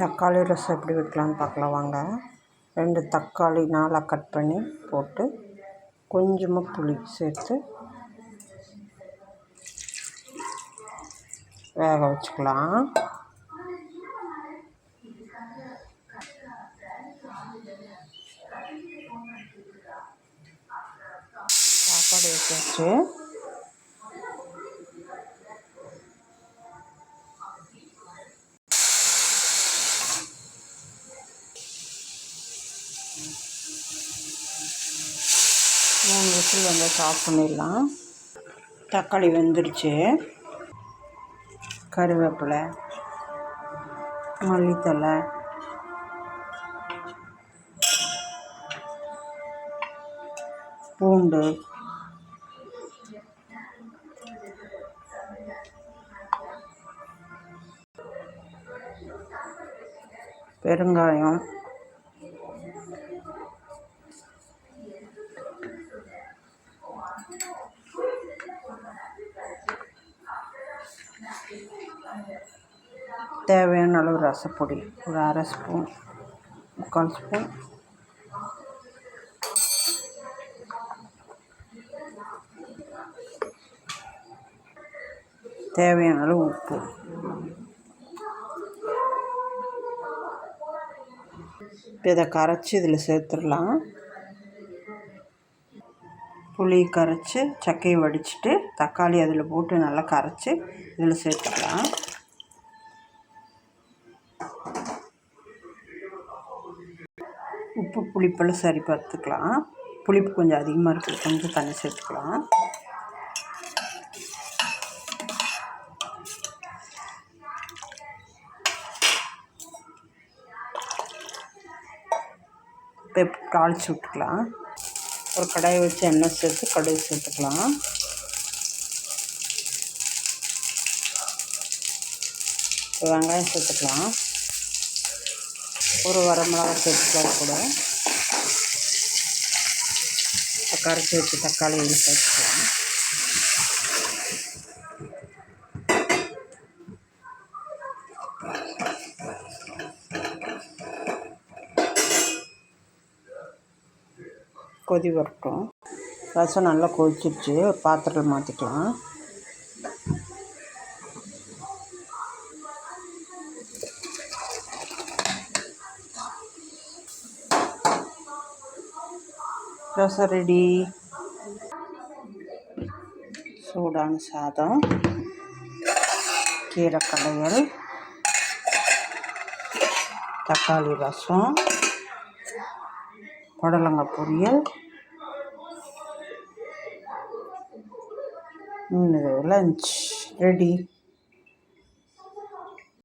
தக்காளி ரசம் எப்படி வைக்கலான்னு பார்க்கலாம் வாங்க. 2 தக்காளி நாலாக கட் பண்ணி போட்டு கொஞ்சமாக புளி சேர்த்து வேக வச்சுக்கலாம். சாப்பாடு வச்சாச்சு. மூணு விசில் வந்தால் ஆஃப் பண்ணிடலாம். தக்காளி வெந்துருச்சு. கருவேப்பிலை, மல்லித்தழை, பூண்டு, பெருங்காயம், தேவையான அளவு ரசப்பொடி ஒரு 1/2 ஸ்பூன் 3/4 ஸ்பூன், தேவையான அளவு உப்பு. இப்போ இதை கரைச்சி இதில் சேர்த்துடலாம். புளி கரைச்சி சக்கையை வடிச்சிட்டு தக்காளி அதில் போட்டு நல்லா கரைச்சி இதில் சேர்த்துக்கலாம். உப்பு புளிப்பெல்லாம் சரி பார்த்துக்கலாம். புளிப்பு கொஞ்சம் அதிகமாக இருக்குது, கொஞ்சம் தண்ணி சேர்த்துக்கலாம். இப்போ தாளித்து விட்டுக்கலாம். ஒரு கடாயை வச்சு எண்ணெய் சேர்த்து கடுகு சேர்த்துக்கலாம். வெங்காயம் சேர்த்துக்கலாம். ஒரு வரமிளகாய் சேர்த்துக்கலாம். கூட கரைச்சி வச்சு தக்காளி சேர்த்துக்கலாம். கொதி வரட்டும். ரசம் நல்லா கொதிச்சிருச்சு. ஒரு பாத்திரத்தில் மாற்றிக்கலாம். ரசம் ரெடி. சூடான சாதம், கீரை கடையல், தக்காளி ரசம், புடலங்காய் பொரியல், லஞ்ச் ரெடி.